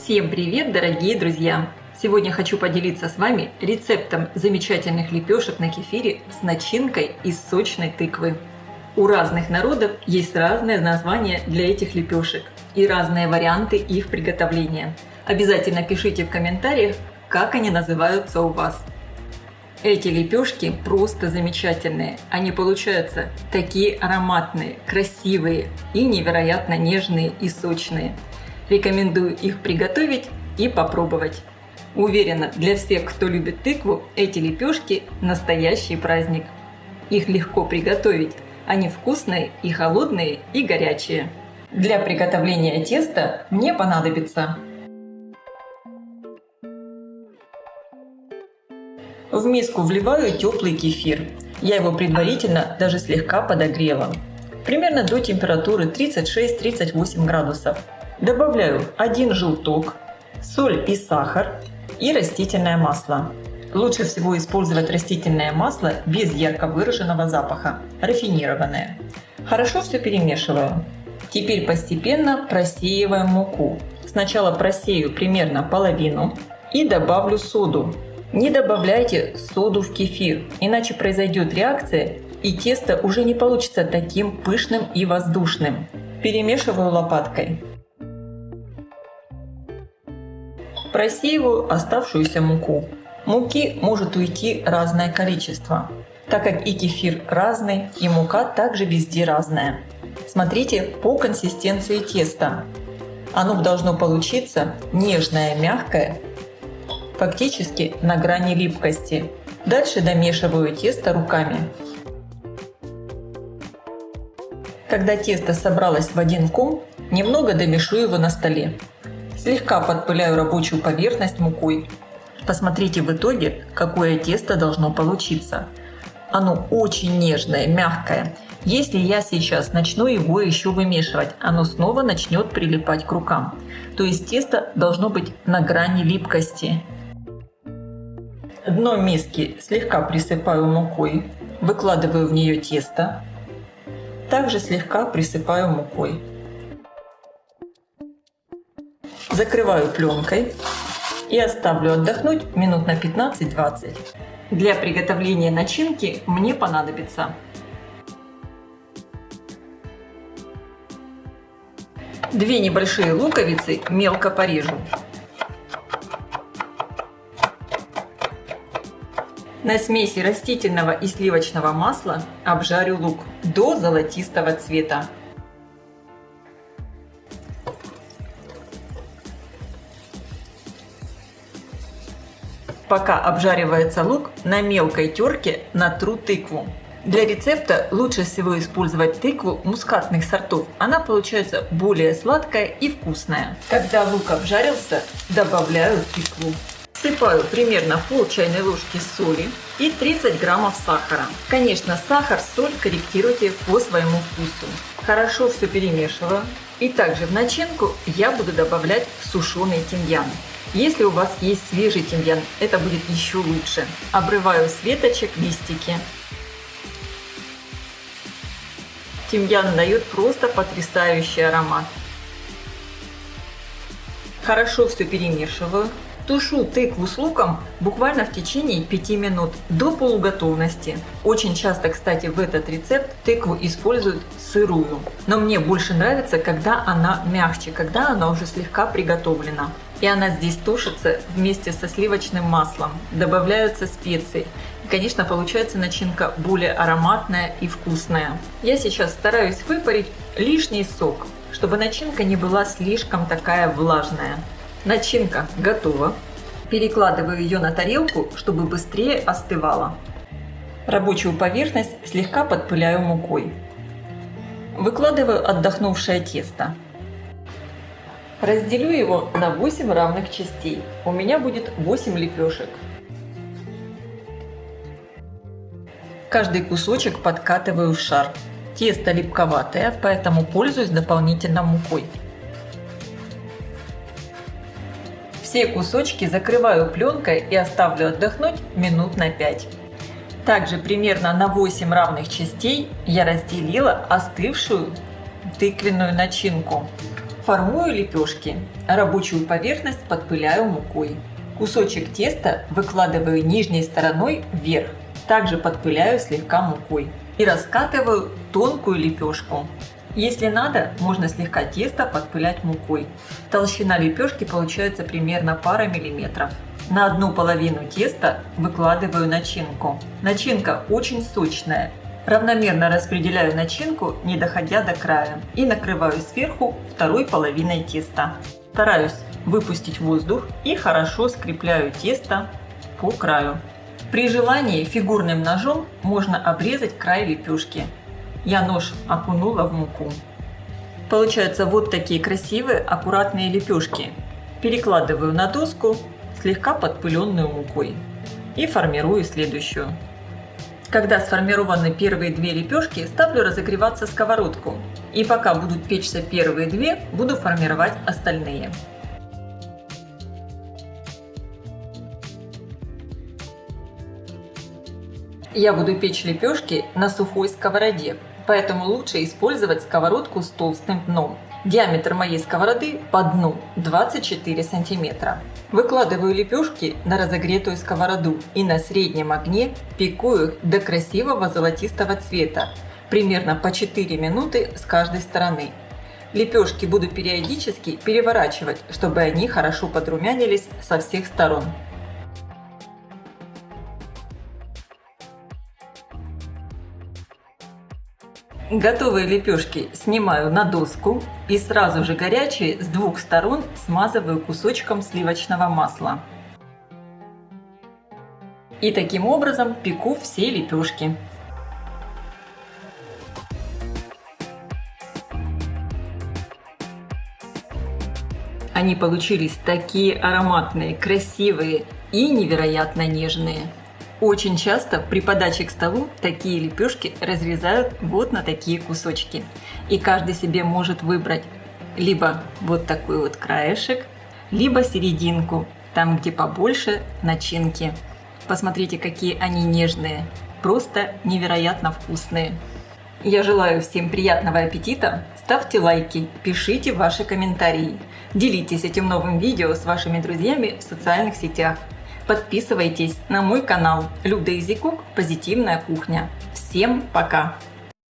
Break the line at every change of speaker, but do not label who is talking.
Всем привет, дорогие друзья! Сегодня хочу поделиться с вами рецептом замечательных лепешек на кефире с начинкой из сочной тыквы. У разных народов есть разное название для этих лепешек и разные варианты их приготовления. Обязательно пишите в комментариях, как они называются у вас. Эти лепешки просто замечательные. Они получаются такие ароматные, красивые и невероятно нежные и сочные. Рекомендую их приготовить и попробовать. Уверена, для всех, кто любит тыкву, эти лепешки – настоящий праздник. Их легко приготовить. Они вкусные и холодные, и горячие. Для приготовления теста мне понадобится в миску вливаю теплый кефир. Я его предварительно даже слегка подогрела. Примерно до температуры 36-38 градусов. Добавляю 1 желток, соль и сахар и растительное масло. Лучше всего использовать растительное масло без ярко выраженного запаха, рафинированное. Хорошо все перемешиваю. Теперь постепенно просеиваем муку. Сначала просею примерно половину и добавлю соду. Не добавляйте соду в кефир, иначе произойдет реакция и тесто уже не получится таким пышным и воздушным. Перемешиваю лопаткой. Просеиваю оставшуюся муку. Муки может уйти разное количество, так как и кефир разный, и мука также везде разная. Смотрите по консистенции теста. Оно должно получиться нежное, мягкое, фактически на грани липкости. Дальше домешиваю тесто руками. Когда тесто собралось в один ком, немного домешу его на столе. Слегка подпыляю рабочую поверхность мукой. Посмотрите в итоге, какое тесто должно получиться. Оно очень нежное, мягкое. Если я сейчас начну его еще вымешивать, оно снова начнет прилипать к рукам. То есть тесто должно быть на грани липкости. Дно миски слегка присыпаю мукой, выкладываю в нее тесто. Также слегка присыпаю мукой. Закрываю пленкой и оставлю отдохнуть минут на 15-20. Для приготовления начинки мне понадобится две небольшие луковицы, мелко порежу. На смеси растительного и сливочного масла обжарю лук до золотистого цвета. Пока обжаривается лук, на мелкой терке натру тыкву. Для рецепта лучше всего использовать тыкву мускатных сортов. Она получается более сладкая и вкусная. Когда лук обжарился, добавляю тыкву. Всыпаю примерно пол чайной ложки соли и 30 граммов сахара. Конечно, сахар, соль корректируйте по своему вкусу. Хорошо все перемешиваю. И также в начинку я буду добавлять сушеный тимьян. Если у вас есть свежий тимьян, это будет еще лучше. Обрываю с веточек листики. Тимьян дает просто потрясающий аромат. Хорошо все перемешиваю. Тушу тыкву с луком буквально в течение 5 минут до полуготовности. Очень часто, кстати, в этот рецепт тыкву используют сырую. Но мне больше нравится, когда она мягче, когда она уже слегка приготовлена. И она здесь тушится вместе со сливочным маслом. Добавляются специи. И, конечно, получается начинка более ароматная и вкусная. Я сейчас стараюсь выпарить лишний сок, чтобы начинка не была слишком такая влажная. Начинка готова. Перекладываю ее на тарелку, чтобы быстрее остывала. Рабочую поверхность слегка подпыляю мукой. Выкладываю отдохнувшее тесто. Разделю его на 8 равных частей. У меня будет 8 лепешек. Каждый кусочек подкатываю в шар. Тесто липковатое, поэтому пользуюсь дополнительно мукой. Все кусочки закрываю пленкой и оставлю отдохнуть минут на 5. Также примерно на 8 равных частей я разделила остывшую тыквенную начинку. Формую лепешки. Рабочую поверхность подпыляю мукой. Кусочек теста выкладываю нижней стороной вверх. Также подпыляю слегка мукой. И раскатываю тонкую лепешку. Если надо, можно слегка тесто подпылять мукой. Толщина лепешки получается примерно пара миллиметров. На одну половину теста выкладываю начинку. Начинка очень сочная. Равномерно распределяю начинку, не доходя до края, и накрываю сверху второй половиной теста. Стараюсь выпустить воздух и хорошо скрепляю тесто по краю. При желании фигурным ножом можно обрезать край лепешки. Я нож окунула в муку. Получаются вот такие красивые, аккуратные лепешки. Перекладываю на доску, слегка подпыленную мукой, и формирую следующую. Когда сформированы первые две лепешки, ставлю разогреваться сковородку. И пока будут печься первые две, буду формировать остальные. Я буду печь лепешки на сухой сковороде, поэтому лучше использовать сковородку с толстым дном. Диаметр моей сковороды по дну 24 сантиметра. Выкладываю лепешки на разогретую сковороду и на среднем огне пеку их до красивого золотистого цвета, примерно по 4 минуты с каждой стороны. Лепешки буду периодически переворачивать, чтобы они хорошо подрумянились со всех сторон. Готовые лепешки снимаю на доску и сразу же горячие с двух сторон смазываю кусочком сливочного масла. И таким образом пеку все лепешки. Они получились такие ароматные, красивые и невероятно нежные. Очень часто при подаче к столу такие лепешки разрезают вот на такие кусочки. И каждый себе может выбрать либо вот такой вот краешек, либо серединку, там где побольше начинки. Посмотрите, какие они нежные, просто невероятно вкусные. Я желаю всем приятного аппетита, ставьте лайки, пишите ваши комментарии, делитесь этим новым видео с вашими друзьями в социальных сетях. Подписывайтесь на мой канал Люда Изи Кук Позитивная кухня. Всем пока!